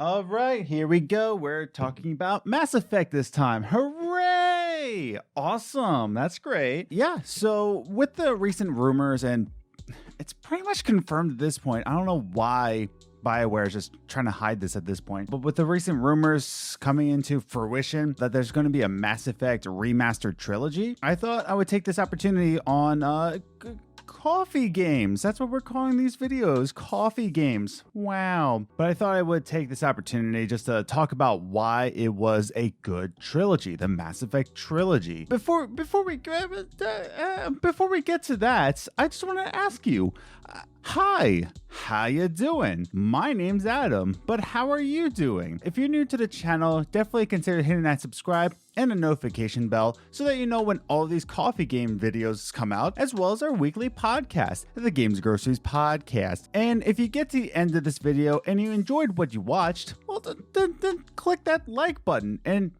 All right, here we go. We're talking about Mass Effect this time. Hooray! Awesome. That's great. Yeah, so with the recent rumors, and it's pretty much confirmed at this point. I don't know why BioWare is just trying to hide this at this point. But with the recent rumors coming into fruition that there's going to be a Mass Effect Remaster Trilogy, I thought I would take this opportunity on coffee games. That's what we're calling these videos, coffee games. Wow. But I thought I would take this opportunity just to talk about why it was a good trilogy, the Mass Effect Trilogy. Before we get to that, I just want to ask you, hi, how you doing? My name's Adam, but how are you doing? If you're new to the channel, definitely consider hitting that subscribe and a notification bell so that you know when all of these coffee game videos come out, as well as our weekly podcast, the Games Groceries podcast. And if you get to the end of this video and you enjoyed what you watched, well, then click that like button and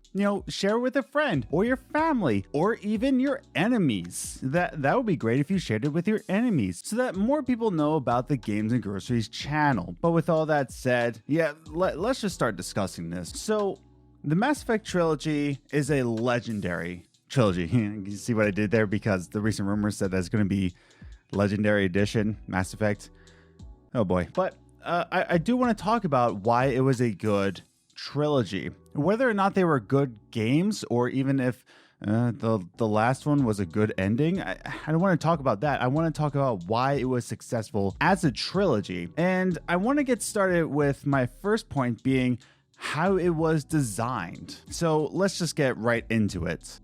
share with a friend or your family or even your enemies. That would be great if you shared it with your enemies so that more people know about the Games and Groceries channel. But with all that said, yeah, let's just start discussing this. So the Mass Effect trilogy is a legendary trilogy. You see what I did there? Because the recent rumors said that's going to be Legendary Edition Mass Effect. Oh boy. But I do want to talk about why it was a good trilogy. Whether or not they were good games, or even if the last one was a good ending, I don't want to talk about that. I want to talk about why it was successful as a trilogy. And I want to get started with my first point being how it was designed. So let's just get right into it.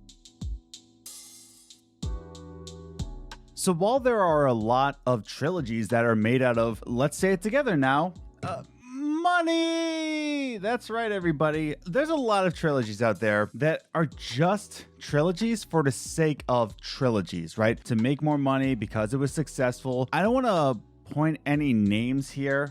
So while there are a lot of trilogies that are made out of, let's say it together now, money! That's right, everybody. There's a lot of trilogies out there that are just trilogies for the sake of trilogies, right? To make more money because it was successful. I don't want to point any names here.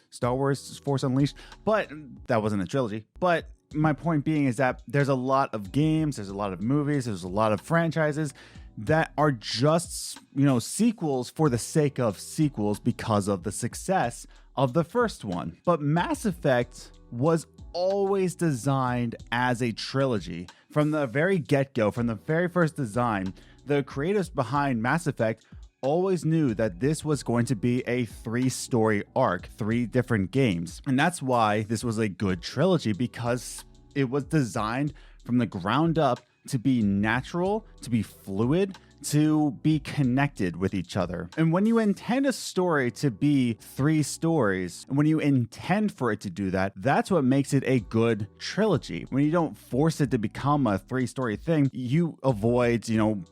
Star Wars Force Unleashed, but that wasn't a trilogy. But my point being is that there's a lot of games, there's a lot of movies, there's a lot of franchises that are just, sequels for the sake of sequels because of the success of the first one. But Mass Effect was always designed as a trilogy. From the very get-go, from the very first design, the creators behind Mass Effect always knew that this was going to be a 3-story arc, 3 different games. And that's why this was a good trilogy, because it was designed from the ground up to be natural, to be fluid, to be connected with each other. And when you intend a story to be 3 stories, and when you intend for it to do that, that's what makes it a good trilogy. When you don't force it to become a 3-story thing, you avoid,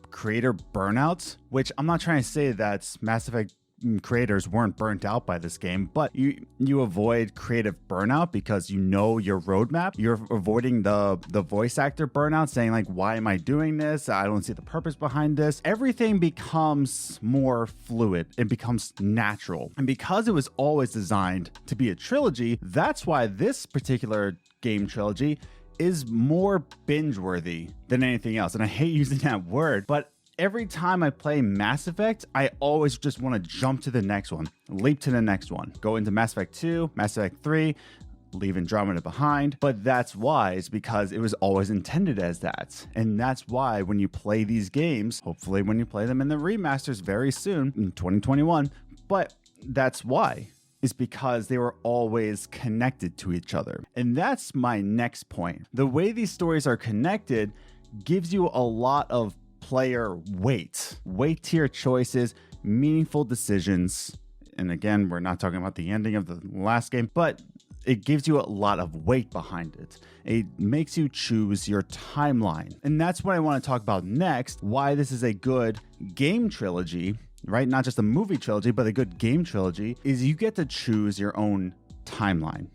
creator burnout, which I'm not trying to say that Mass Effect creators weren't burnt out by this game, but you avoid creative burnout because you know your roadmap. You're avoiding the voice actor burnout, saying like, why am I doing this? I don't see the purpose behind this. Everything becomes more fluid. It becomes natural. And because it was always designed to be a trilogy, that's why this particular game trilogy is more binge-worthy than anything else. And I hate using that word, but every time I play Mass Effect, I always just want to jump to the next one, leap to the next one, go into Mass Effect 2, Mass Effect 3, leave Andromeda behind. But that's why, it's because it was always intended as that. And that's why when you play these games, hopefully when you play them in the remasters very soon, in 2021, but that's why. Is because they were always connected to each other. And that's my next point. The way these stories are connected gives you a lot of player weight to your choices, meaningful decisions. And again, we're not talking about the ending of the last game, but it gives you a lot of weight behind it. It makes you choose your timeline. And that's what I want to talk about next, why this is a good game trilogy, right? Not just a movie trilogy, but a good game trilogy, is you get to choose your own timeline.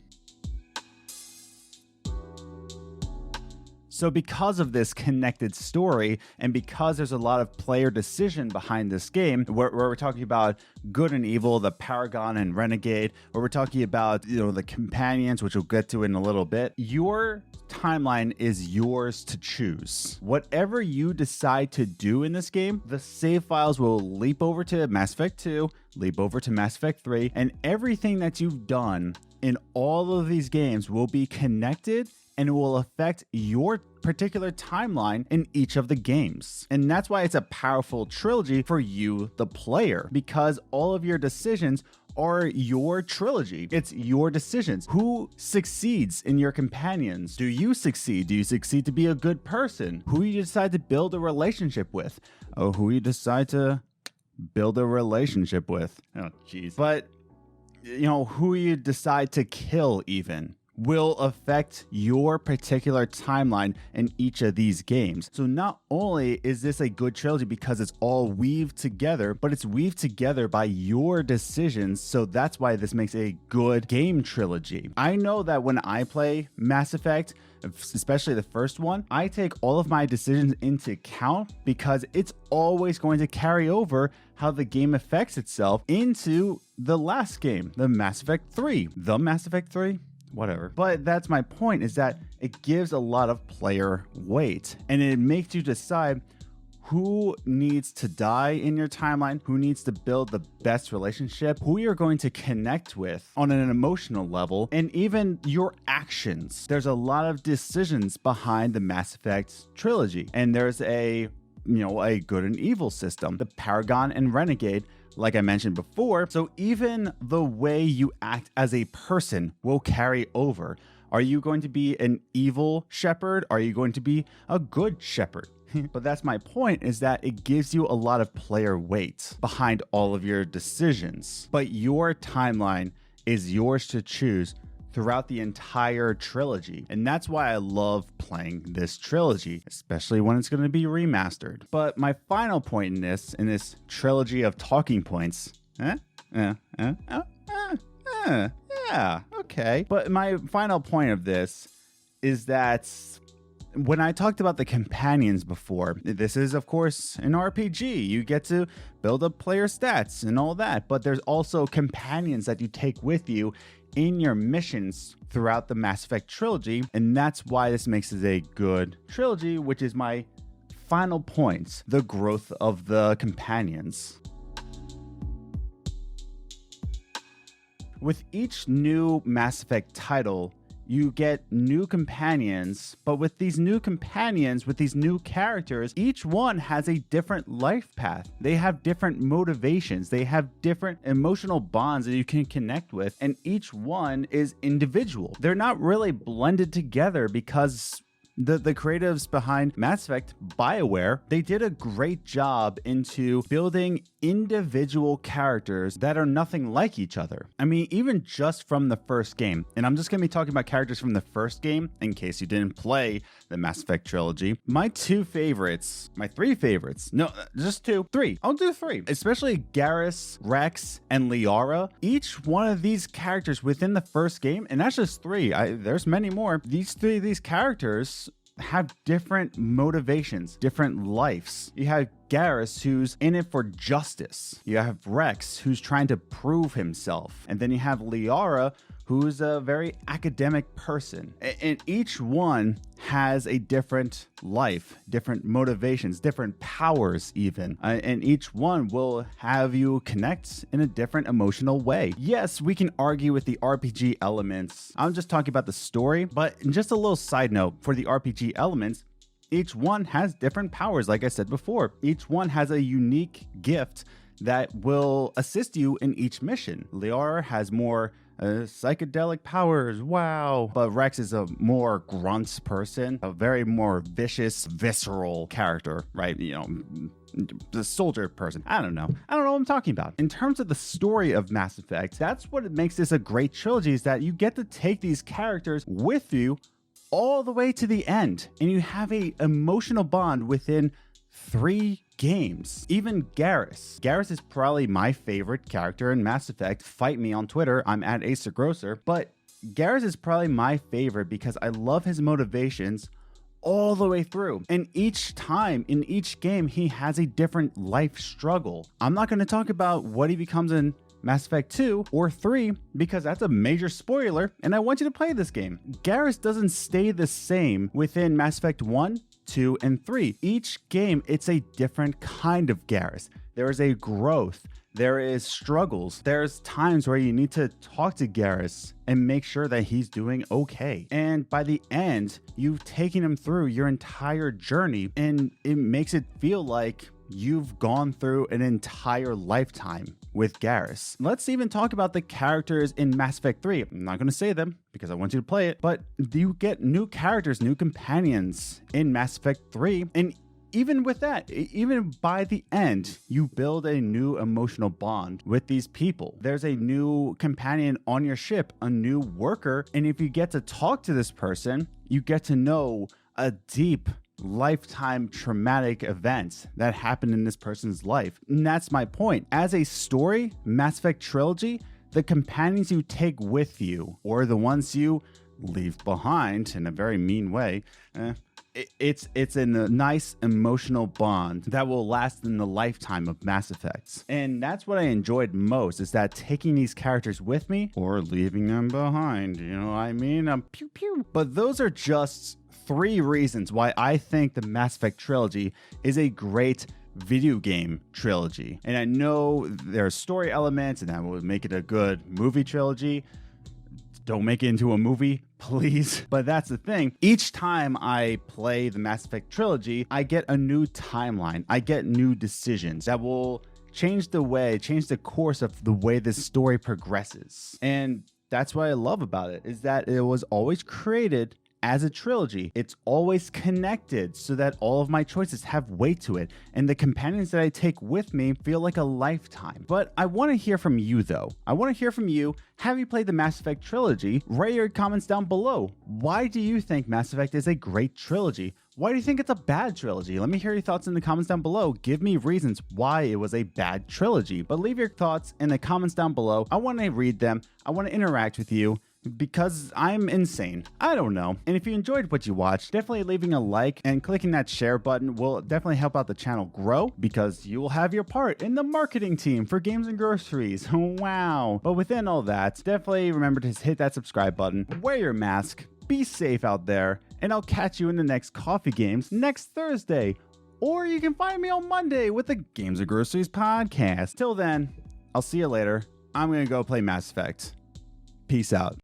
So because of this connected story, and because there's a lot of player decision behind this game, where we're talking about good and evil, the Paragon and Renegade, where we're talking about, the companions, which we'll get to in a little bit, your timeline is yours to choose. Whatever you decide to do in this game, the save files will leap over to Mass Effect 2, leap over to Mass Effect 3, and everything that you've done in all of these games will be connected and it will affect your particular timeline in each of the games. And that's why it's a powerful trilogy for you, the player, because all of your decisions are your trilogy. It's your decisions. Who succeeds in your companions? Do you succeed? Do you succeed to be a good person? Who you decide to build a relationship with? Oh, who you decide to build a relationship with? Oh, jeez. But, who you decide to kill even will affect your particular timeline in each of these games. So not only is this a good trilogy because it's all weaved together, but it's weaved together by your decisions. So that's why this makes a good game trilogy. I know that when I play Mass Effect, especially the first one, I take all of my decisions into account because it's always going to carry over how the game affects itself into the last game, the Mass Effect 3. Whatever. But that's my point, is that it gives a lot of player weight and it makes you decide who needs to die in your timeline, who needs to build the best relationship, who you're going to connect with on an emotional level, and even your actions. There's a lot of decisions behind the Mass Effect trilogy, and there's a good and evil system, the Paragon and Renegade, like I mentioned before. So even the way you act as a person will carry over. Are you going to be an evil Shepard? Are you going to be a good Shepard? But that's my point, is that it gives you a lot of player weight behind all of your decisions. But your timeline is yours to choose throughout the entire trilogy. And that's why I love playing this trilogy, especially when it's going to be remastered. But my final point in this trilogy of talking points, yeah, okay. But my final point of this is that when I talked about the companions before, this is, of course, an RPG. You get to build up player stats and all that, but there's also companions that you take with you in your missions throughout the Mass Effect trilogy, and that's why this makes it a good trilogy, which is my final point, the growth of the companions. With each new Mass Effect title, you get new companions, but with these new companions, with these new characters, each one has a different life path. They have different motivations. They have different emotional bonds that you can connect with, and each one is individual. They're not really blended together because the creatives behind Mass Effect, BioWare, they did a great job into building individual characters that are nothing like each other. I mean, even just from the first game, and I'm just going to be talking about characters from the first game in case you didn't play the Mass Effect trilogy. My three favorites, no, just three. I'll do three, especially Garrus, Rex, and Liara. Each one of these characters within the first game, and that's just three, there's many more. These characters have different motivations, different lives. You have Garrus, who's in it for justice. You have Rex, who's trying to prove himself. And then you have Liara, who's a very academic person. And each one has a different life, different motivations, different powers even. And each one will have you connect in a different emotional way. Yes, we can argue with the RPG elements. I'm just talking about the story, but just a little side note for the RPG elements, each one has different powers, like I said before. Each one has a unique gift that will assist you in each mission. Liara has more psychedelic powers, wow. But Rex is a more grunt person, a very more vicious, visceral character, right? The soldier person. I don't know what I'm talking about. In terms of the story of Mass Effect, that's what makes this a great trilogy, is that you get to take these characters with you all the way to the end, and you have a emotional bond within 3 games. Even Garrus. Garrus is probably my favorite character in Mass Effect. Fight me on Twitter. I'm at AceGrosser. But Garrus is probably my favorite because I love his motivations all the way through. And each time, in each game, he has a different life struggle. I'm not going to talk about what he becomes in Mass Effect 2 or 3 because that's a major spoiler, and I want you to play this game. Garrus doesn't stay the same within Mass Effect 1, 2, and 3. Each game, it's a different kind of Garrus. There is a growth. There is struggles. There's times where you need to talk to Garrus and make sure that he's doing okay. And by the end, you've taken him through your entire journey, and it makes it feel like you've gone through an entire lifetime with Garrus. Let's even talk about the characters in Mass Effect 3. I'm not going to say them because I want you to play it, but you get new characters, new companions in Mass Effect 3, and even with that, even by the end, you build a new emotional bond with these people. There's a new companion on your ship, a new worker, and if you get to talk to this person, you get to know a deep lifetime traumatic events that happened in this person's life. And that's my point. As a story, Mass Effect Trilogy, the companions you take with you, or the ones you leave behind in a very mean way, it's in a nice emotional bond that will last in the lifetime of Mass Effects. And that's what I enjoyed most, is that taking these characters with me or leaving them behind, you know what I mean? Pew pew. But those are just 3 reasons why I think the Mass Effect trilogy is a great video game trilogy. And I know there are story elements and that would make it a good movie trilogy. Don't make it into a movie, please. But that's the thing. Each time I play the Mass Effect trilogy, I get a new timeline. I get new decisions that will change the course of the way this story progresses. And that's what I love about it, is that it was always created as a trilogy. It's always connected so that all of my choices have weight to it, and the companions that I take with me feel like a lifetime. But I want to hear from you though. I want to hear from you. Have you played the Mass Effect trilogy? Write your comments down below. Why do you think Mass Effect is a great trilogy? Why do you think it's a bad trilogy? Let me hear your thoughts in the comments down below. Give me reasons why it was a bad trilogy. But leave your thoughts in the comments down below. I want to read them. I want to interact with you, because I'm insane. I don't know. And if you enjoyed what you watched, definitely leaving a like and clicking that share button will definitely help out the channel grow, because you will have your part in the marketing team for Games and Groceries. Wow. But within all that, definitely remember to hit that subscribe button, wear your mask, be safe out there, and I'll catch you in the next Coffee Games next Thursday. Or you can find me on Monday with the Games and Groceries podcast. Till then, I'll see you later. I'm going to go play Mass Effect. Peace out.